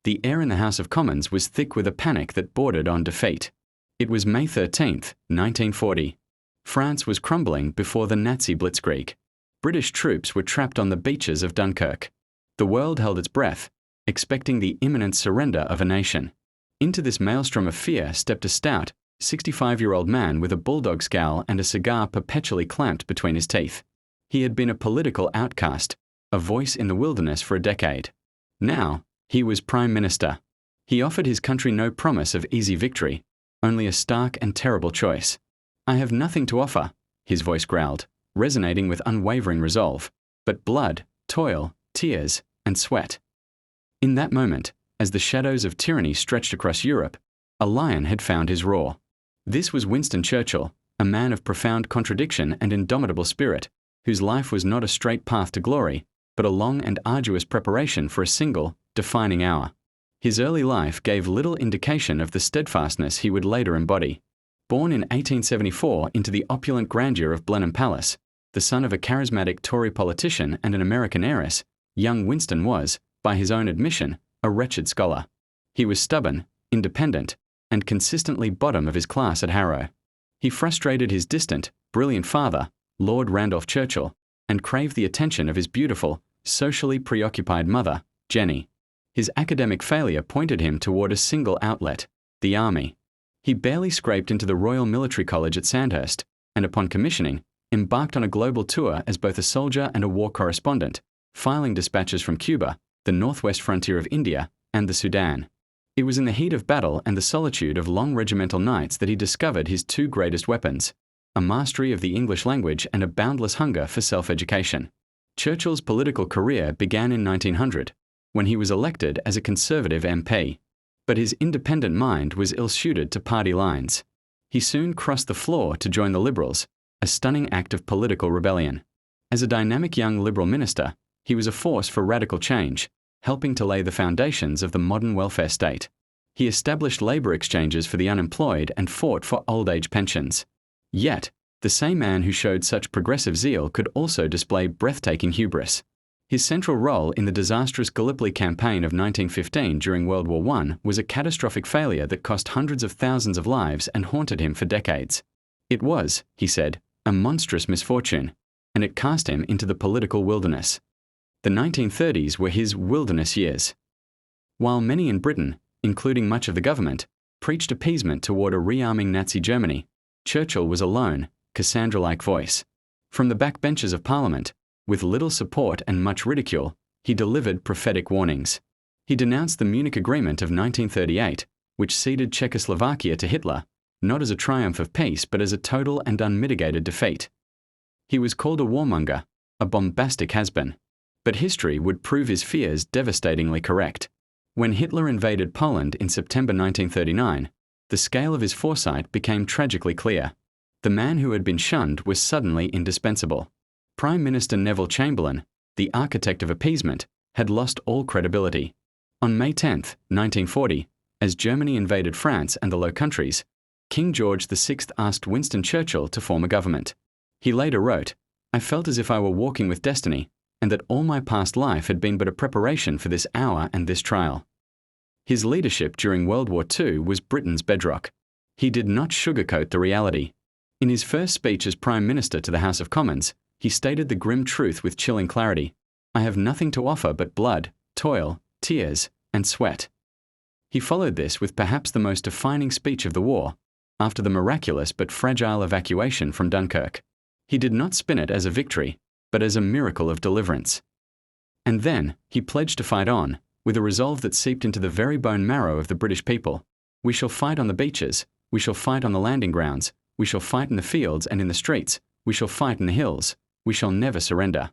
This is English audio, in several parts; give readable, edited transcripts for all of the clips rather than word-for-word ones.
The air in the House of Commons was thick with a panic that bordered on defeat. It was May 13, 1940. France was crumbling before the Nazi blitzkrieg. British troops were trapped on the beaches of Dunkirk. The world held its breath, expecting the imminent surrender of a nation. Into this maelstrom of fear stepped a stout, 65-year-old man with a bulldog scowl and a cigar perpetually clamped between his teeth. He had been a political outcast, a voice in the wilderness for a decade. Now, he was Prime Minister. He offered his country no promise of easy victory, only a stark and terrible choice. "I have nothing to offer," his voice growled, resonating with unwavering resolve, "but blood, toil, tears, and sweat." In that moment, as the shadows of tyranny stretched across Europe, a lion had found his roar. This was Winston Churchill, a man of profound contradiction and indomitable spirit, whose life was not a straight path to glory, but a long and arduous preparation for a single, defining hour. His early life gave little indication of the steadfastness he would later embody. Born in 1874 into the opulent grandeur of Blenheim Palace, the son of a charismatic Tory politician and an American heiress, young Winston was, by his own admission, a wretched scholar. He was stubborn, independent, and consistently bottom of his class at Harrow. He frustrated his distant, brilliant father, Lord Randolph Churchill, and craved the attention of his beautiful, socially preoccupied mother, Jenny. His academic failure pointed him toward a single outlet, the army. He barely scraped into the Royal Military College at Sandhurst, and upon commissioning, embarked on a global tour as both a soldier and a war correspondent, filing dispatches from Cuba, the northwest frontier of India, and the Sudan. It was in the heat of battle and the solitude of long regimental nights that he discovered his two greatest weapons, a mastery of the English language and a boundless hunger for self-education. Churchill's political career began in 1900, when he was elected as a Conservative MP. But his independent mind was ill-suited to party lines. He soon crossed the floor to join the Liberals, a stunning act of political rebellion. As a dynamic young Liberal minister, he was a force for radical change, helping to lay the foundations of the modern welfare state. He established labour exchanges for the unemployed and fought for old-age pensions. Yet, the same man who showed such progressive zeal could also display breathtaking hubris. His central role in the disastrous Gallipoli campaign of 1915 during World War I was a catastrophic failure that cost hundreds of thousands of lives and haunted him for decades. It was, he said, a monstrous misfortune, and it cast him into the political wilderness. The 1930s were his wilderness years. While many in Britain, including much of the government, preached appeasement toward a rearming Nazi Germany, Churchill was a lone, Cassandra-like voice. From the backbenches of Parliament, with little support and much ridicule, he delivered prophetic warnings. He denounced the Munich Agreement of 1938, which ceded Czechoslovakia to Hitler, not as a triumph of peace but as a total and unmitigated defeat. He was called a warmonger, a bombastic has-been. But history would prove his fears devastatingly correct. When Hitler invaded Poland in September 1939, the scale of his foresight became tragically clear. The man who had been shunned was suddenly indispensable. Prime Minister Neville Chamberlain, the architect of appeasement, had lost all credibility. On May 10, 1940, as Germany invaded France and the Low Countries, King George VI asked Winston Churchill to form a government. He later wrote, "I felt as if I were walking with destiny, and that all my past life had been but a preparation for this hour and this trial." His leadership during World War II was Britain's bedrock. He did not sugarcoat the reality. In his first speech as Prime Minister to the House of Commons, he stated the grim truth with chilling clarity: "I have nothing to offer but blood, toil, tears, and sweat." He followed this with perhaps the most defining speech of the war, after the miraculous but fragile evacuation from Dunkirk. He did not spin it as a victory, but as a miracle of deliverance. And then, he pledged to fight on, with a resolve that seeped into the very bone marrow of the British people. "We shall fight on the beaches, we shall fight on the landing grounds, we shall fight in the fields and in the streets, we shall fight in the hills, we shall never surrender."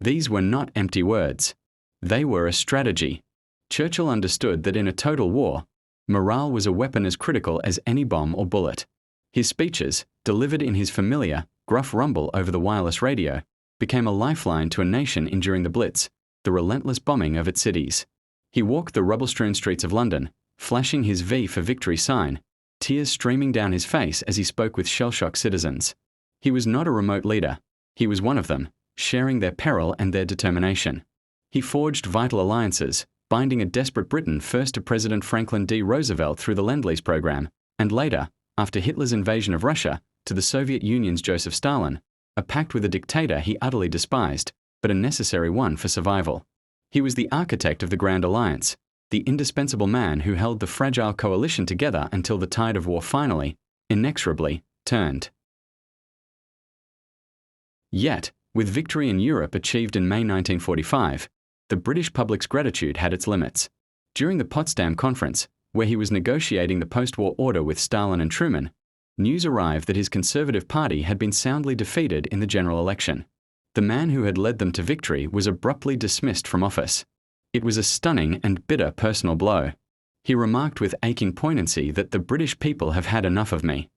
These were not empty words. They were a strategy. Churchill understood that in a total war, morale was a weapon as critical as any bomb or bullet. His speeches, delivered in his familiar, gruff rumble over the wireless radio, became a lifeline to a nation enduring the Blitz, the relentless bombing of its cities. He walked the rubble-strewn streets of London, flashing his V for Victory sign, tears streaming down his face as he spoke with shell-shocked citizens. He was not a remote leader. He was one of them, sharing their peril and their determination. He forged vital alliances, binding a desperate Britain first to President Franklin D. Roosevelt through the Lend-Lease program, and later, after Hitler's invasion of Russia, to the Soviet Union's Joseph Stalin, a pact with a dictator he utterly despised, but a necessary one for survival. He was the architect of the Grand Alliance, the indispensable man who held the fragile coalition together until the tide of war finally, inexorably, turned. Yet, with victory in Europe achieved in May 1945, the British public's gratitude had its limits. During the Potsdam Conference, where he was negotiating the post-war order with Stalin and Truman, news arrived that his Conservative Party had been soundly defeated in the general election. The man who had led them to victory was abruptly dismissed from office. It was a stunning and bitter personal blow. He remarked with aching poignancy that the British people have had enough of me.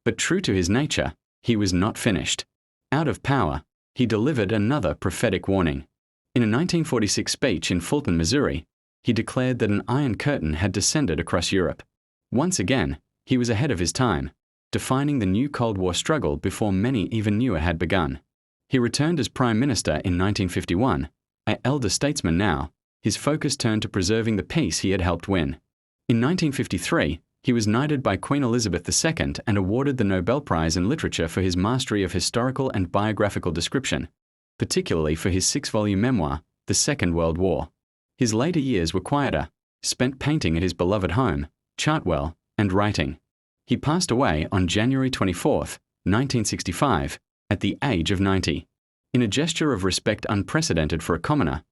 But true to his nature, he was not finished. Out of power, he delivered another prophetic warning. In a 1946 speech in Fulton, Missouri, he declared that an Iron Curtain had descended across Europe. Once again, he was ahead of his time, defining the new Cold War struggle before many even knew it had begun. He returned as Prime Minister in 1951. An elder statesman now, his focus turned to preserving the peace he had helped win. In 1953, he was knighted by Queen Elizabeth II and awarded the Nobel Prize in Literature for his mastery of historical and biographical description, particularly for his 6-volume memoir, The Second World War. His later years were quieter, spent painting at his beloved home, Chartwell, and writing. He passed away on January 24, 1965, at the age of 90. In a gesture of respect unprecedented for a commoner,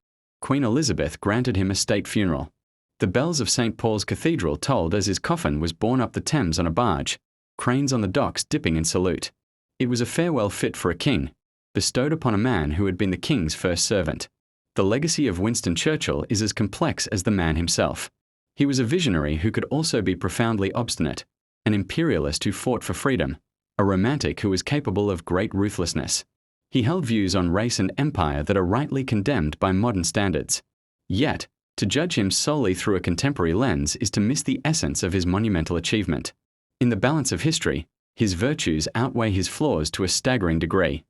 Queen Elizabeth granted him a state funeral. The bells of St. Paul's Cathedral tolled as his coffin was borne up the Thames on a barge, cranes on the docks dipping in salute. It was a farewell fit for a king, bestowed upon a man who had been the king's first servant. The legacy of Winston Churchill is as complex as the man himself. He was a visionary who could also be profoundly obstinate, an imperialist who fought for freedom, a romantic who was capable of great ruthlessness. He held views on race and empire that are rightly condemned by modern standards. Yet, to judge him solely through a contemporary lens is to miss the essence of his monumental achievement. In the balance of history, his virtues outweigh his flaws to a staggering degree.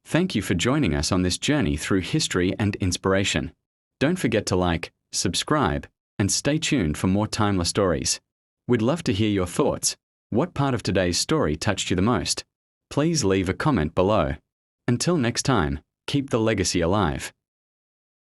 Thank you for joining us on this journey through history and inspiration. Don't forget to like, subscribe, and stay tuned for more timeless stories. We'd love to hear your thoughts. What part of today's story touched you the most? Please leave a comment below. Until next time, keep the legacy alive.